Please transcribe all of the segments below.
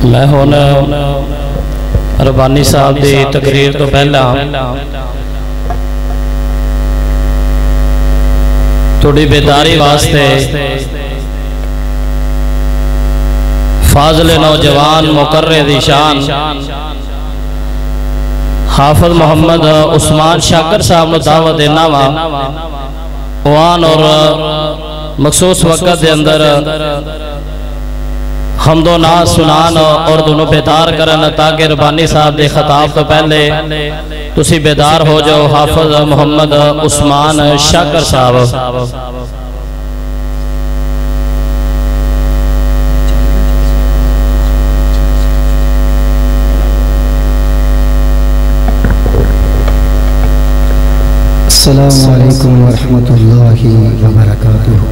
मैं हुण रब्बानी साहब की तकरीर तो पहला थोड़ी बेदारी वास्ते फाज़िल नौजवान मुकर्रे दी शान हाफिज मोहम्मद उस्मान शाकर साहब को दावत देना वा ओआन और मखसूस वक़्त के अंदर हमदो नाज सुनान और दोनों बेदार करन ताकि रब्बानी साहब के खिताब तो पहले तुसी बेदार हो जाओ। हाफिज मोहम्मद उस्मान शाकर साहब। अस्सलामु अलैकुम वरहमतुल्लाहि वबरकातुहू।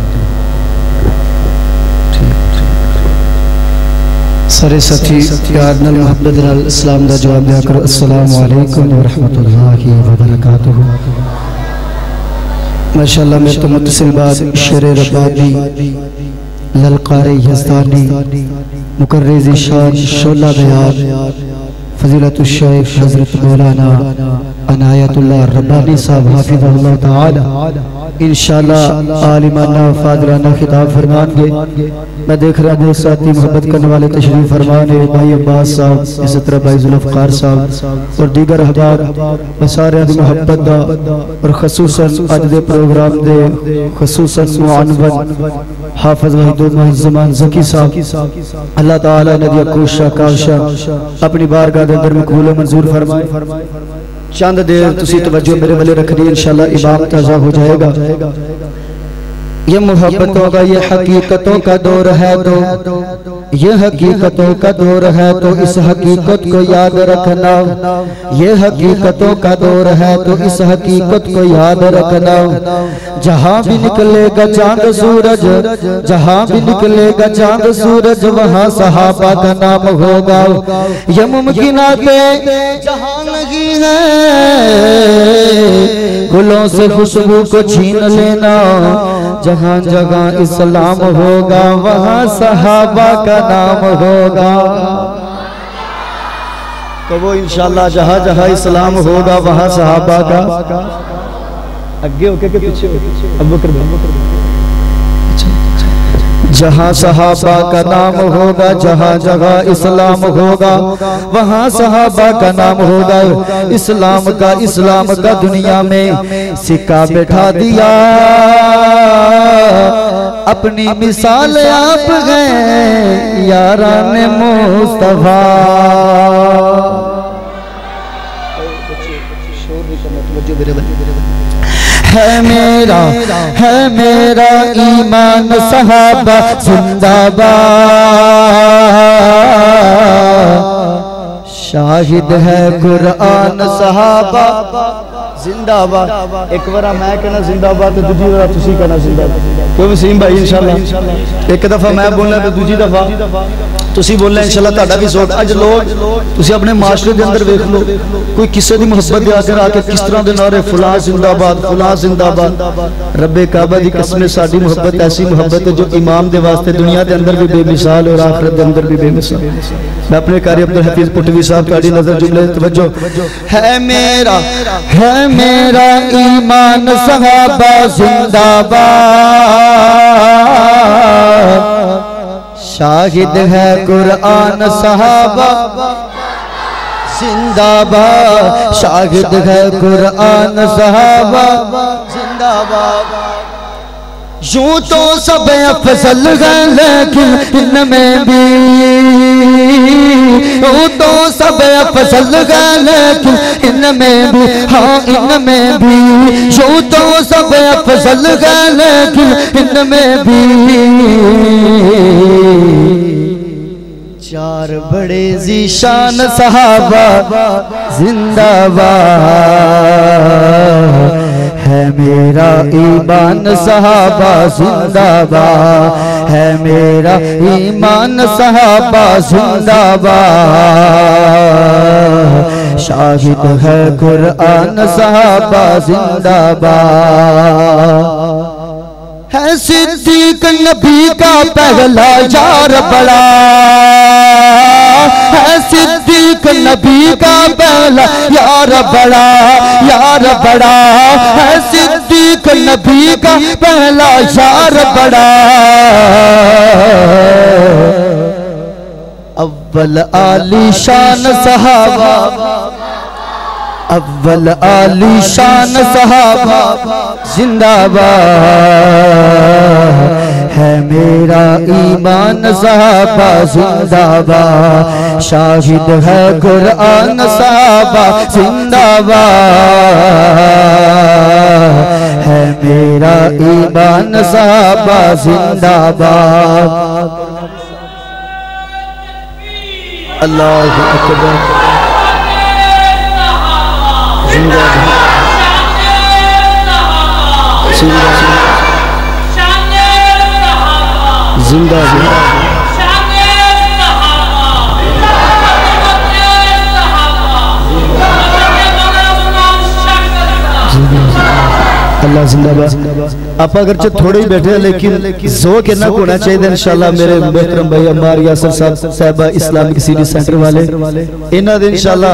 सारे साथी प्यार नाल मुहब्बत नाल इस्लाम दा जवाब दिया करो। अस्सलामु अलैकुम वरहमतुल्लाहि वबरकातुहू। माशाअल्लाह मेरे तो मुतसिल बाद शेर रब्बानी ललकारे यज़दानी मुकर्रे ज़िशान शोला बयान फज़ीलतुश शेख हज़रत मौलाना अनायतुल्लाह रब्बानी साहब हाफिज़हुल्लाह ताला इंशाअल्लाह आलिमाना फादराना खिताब फरमाएंगे। मैं देख रहा हूँ साथी मोहब्बत करने वाले तशरीफ फरमान है भाई अब्बास साहब, इसी तरह भाई जुल्फ़कार साहब और दीगर अहबाब सारे मोहब्बत दा और खसूसन अज दे प्रोग्राम दे खसूसन मुअन्वन हाफिज वहीदुल मुअज़्ज़मान ज़की साहब अल्लाह ताला ने दिया कोशिश काविशा अपनी बारगाह दे अंदर मकबूल मंजूर फरमाए। चंद देर तुसी तवज्जो मेरे वाले रखनी इंशाअल्लाह इमाम ताज़ा हो जाएगा। ये मोहब्बतों का ये हकीकतों का दौर है तो ये हकीकतों का दौर है तो इस हकीकत को याद रखना। ये हकीकतों का दौर है तो इस हकीकत को याद रखना। जहाँ भी निकलेगा चांद सूरज, जहाँ भी निकलेगा चांद सूरज वहाँ सहाबा का नाम होगा। ये मुमकिनाते जहाँ नहीं है गुलों से खुशबू को छीन लेना। जहाँ जगह इस्लाम होगा वहाँ सहाबा का नाम होगा। तो वो इंशाअल्लाह जहाँ जहाँ इस्लाम होगा वहाँ सहाबा का आगे होके के पीछे अबू बकर जहाँ सहाबा का नाम होगा, जहाँ जगह इस्लाम होगा वहाँ सहाबा का नाम होगा। इस्लाम का दुनिया में सिक्का बैठा दिया। अपनी मिसाल आप हैं यारान मुस्तफा। है मेरा ईमान सहाबा जिंदाबाद। शाहिद है कुरान सहाबा जिंदाबाद। एक बार मैं कहना जिंदाबाद तो दूसरी बार तुसी कहना जिंदाबाद। क्यों वसीम भाई इंशाअल्लाह एक दफा मैं बोलना तो दूसरी दफा तुसी बोलना इंशाअल्लाह ताड़ा भी जोर। अज लोग तुसी अपने माशरे के अंदर देख लो कोई किसी की मुहब्बत दे आकर आके किस तरह के नारे फलां जिंदाबाद फलां जिंदाबाद। रब्बे काबा दी कसम साडी मुहब्बत ऐसी मुहब्बत है जो इमाम दे वास्ते दुनिया के अंदर भी बेमिसाल और आखिरत के अंदर भी बेमिसाल। मैं अपने कारी अब्दुल हफीज पुटवी साहब ताड़ी नजर जुमले तवज्जो। है मेरा ईमान सहाबा जिंदाबाद। शाहिद है कुरान सहाबा जिंदाबाद। शाहिद है कुरान सहाबा जिंदाबाद। यूं तो सब अफजल है लेकिन इनमें भी यूं तो सब अफजल है लेकिन इनमें भी हाँ इनमें भी यूं तो सब अफजल है लेकिन इनमें भी चार बड़े ज़ीशान सहाबा जिंदाबाद। है मेरा ईमान सहाबा जिंदाबाद। है मेरा ईमान सहाबा जिंदाबाद। शाहिद है कुरान सहाबा जिंदाबाद। है सिद्दीक नबी का पहला यार बड़ा पहला यार बड़ा है सिद्दीक नबी का पहला यार बड़ा। अव्वल आली शान सहाबा, अव्वल आली शान सहाबा जिंदाबाद है मेरा ईमान सहाबा जिंदाबाद, शाहिद है कुरान सहाबा जिंदाबाद है मेरा ईमान सहाबा जिंदाबाद। अल्लाहु अकबर जिंदा अल्लाह जिंदाबाद। आप अगरचे थोड़े ही बैठे हैं लेकिन ज़ोक इतना होना चाहिए इंशाल्लाह। मेरे मोहतरम भाई अम्मार यासर साहब इस्लामिक सीडी सेंटर वाले इन्हां दे इंशाल्लाह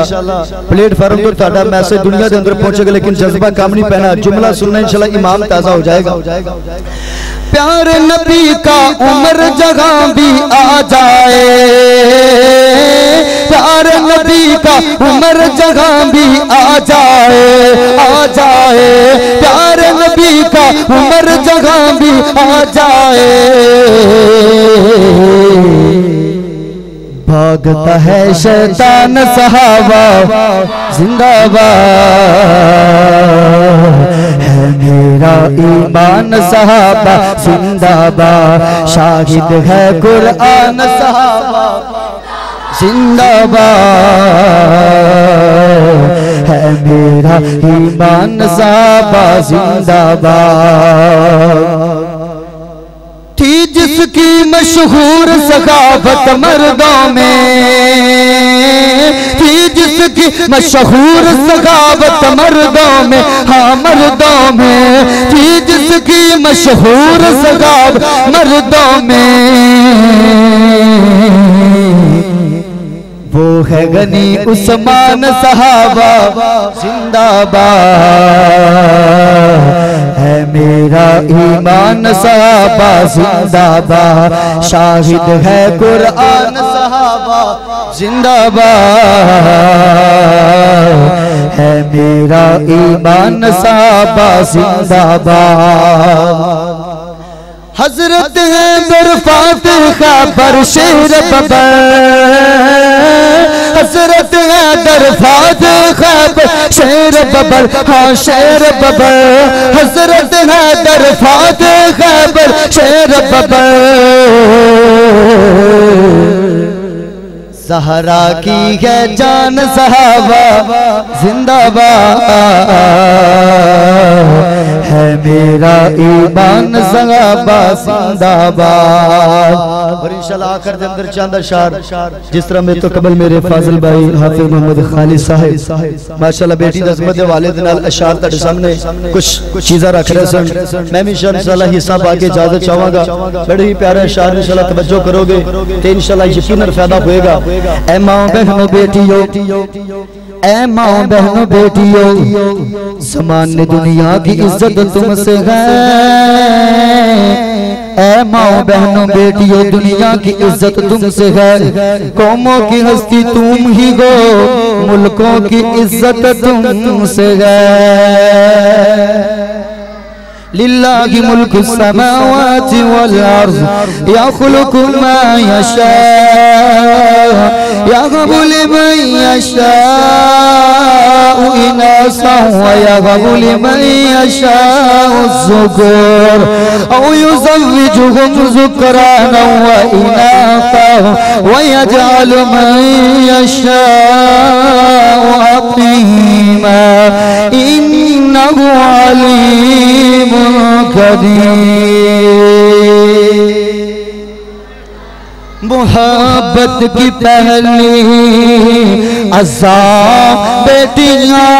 प्लेटफार्म तो ताड़ा मैसेज दुनिया के अंदर पहुंचेगा, लेकिन जज्बा काम नहीं पैना। जुमला सुनना इंशाल्लाह ईमान ताज़ा हो जाएगा। प्यार नबी का उम्र जगह भी आ जाए, प्यार नबी का उम्र जगह भी आ जाए, प्यार नबी का उम्र जगह भी आ जाए। भागता है शैतान सहाबा जिंदाबाद है मेरा ईमान सहाबा जिंदाबाद, शाहिद है कुरान सहाबा जिंदाबाद है मेरा ईमान सहाबा जिंदाबाद। थी जिसकी मशहूर सखावत मर्दों में, थी जिसकी मशहूर सखावत मर्दों में, हाँ मर्दों में थी जिसकी मशहूर सखावत मर्दों में, वो है गनी उस्मान सहाबा जिंदाबाद है मेरा ईमान सहाबा जिंदाबाद, शाहिद है कुरान सहाबा जिंदाबाद है मेरा ईमान सहाबा जिंदाबाद। हजरत है दरफात खबर शेर बबर, हजरत है दरफात खबर शेर बबर, हाँ शेर बबर, हजरत है दरफात खबर शेर बबर। ज़हरा की है जान सहाबा जिंदाबाद है मेरा ईमान सहाबा जिंदाबाद। और इंशाल्लाह आखिर के अंदर चंद अशार जिस तरह में तो कबल मेरे फाजिल भाई हाफिज मोहम्मद खालिद साहिब माशाल्लाह बेटी दी अज़मत दे वाले दे नाल अशार तुहाडे सामने कुछ चीज़ां रख रहे सन। मैं भी इंशाल्लाह हिस्सा पाके इजाजत चाहांगा। बड़े ही प्यारे अशार इंशाल्लाह तवज्जो करोगे तो इंशाल्लाह यकीनन फायदा होएगा। ऐ माँ बहनों बेटियों, ऐ माँ बहनों बेटियों, ज़माने दुनिया की इज्जत तुमसे है। ऐ माँ बहनों बेटियों, दुनिया की इज्जत तुमसे है। कौमों की हस्ती तुम ही हो, मुल्कों की इज्जत तुमसे है। लिल्लाहि मुल्कु समावाति वल अर्ज़ यख़्लुक़ु मा यशाअ यहबु लिमन यशाअु इनासन व यहबु लिमन यशाअु ज़ुकुर औ युज़व्विजुहुम ज़ुक्रानन व इनासन व यजअलु मन यशाअु अक़ीमा इन्नहु अलीम मोहब्बत की पहली अज़ा बेटियां,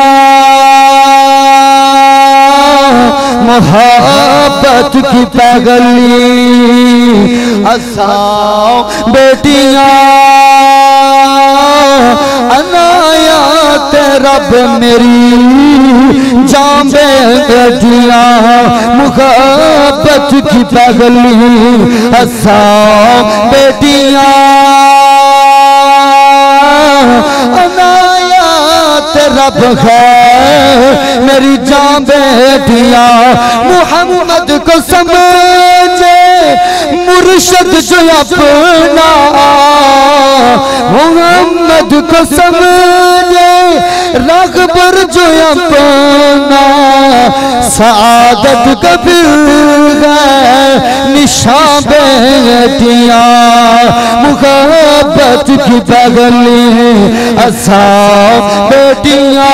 मोहब्बत की पहली अज़ा बेटियां, अनायात रब मेरी जान बेटियां मुहब्बत की पगली असा बेटियां अनायात रब है मेरी जान बेटियां मोहम्मद को समझे मुर्शद जो अपना मोहम्मद को समझे रगबर जो अपना सादत कबीर है निशान बेटियां मुहब्बत की पगली असा बेटियां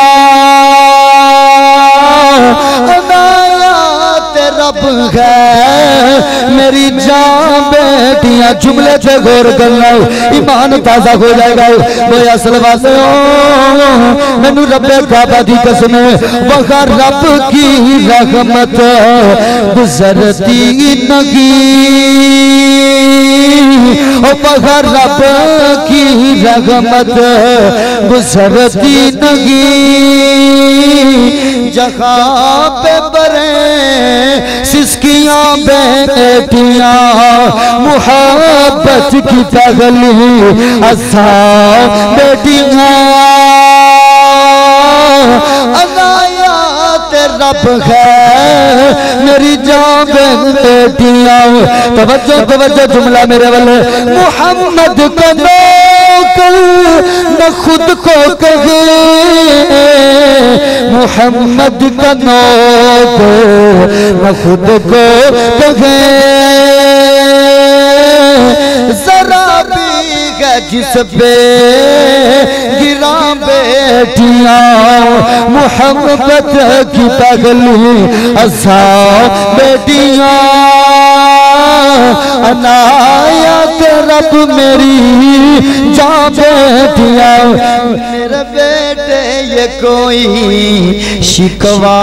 रब है मेरी जान बेटियां जुमले से गौर कर लो ईमान ताजा हो जाएगा वो असल वाले मैनू रब्बे काबा दी कसम वहाँ रब की रहमत गुजरती नहीं वहाँ रब की रहमत गुजरती नहीं जहाँ पे बरे सिसकियां बेटियां मुहब्बत की पगली असा बेटियां अनायात रब है मेरी जान बेटियां तवज्जो तवज्जो जुमला मेरे वाले मोहम्मद का नौकर न खुद को कहे मोहम्मद का नौकर न खुद को कहे जरा भी है जिस पे गिरा बेटियां मोहब्बत की पगली असा बेटियां अनायात रब मेरी जान बेटियां मेरे बेटे ये कोई शिकवा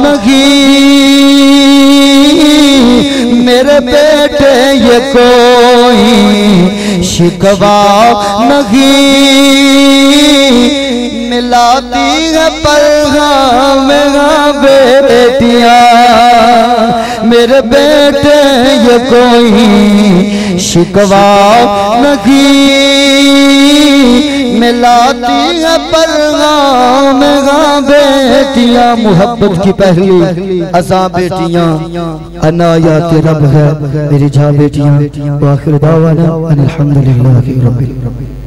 नहीं मेरे बेटे ये कोई शिकवा नहीं मिलाती है मेरा बेटियां मेरे बेटे ये कोई शिकवा नहीं मिलाती है मेरा बेटियां मोहब्बत की पहली असा बेटियां अनायात रब है मेरी जान बेटियां आखिर दावाना अल्हम्दुलिल्लाह रब्बिल आलमीन।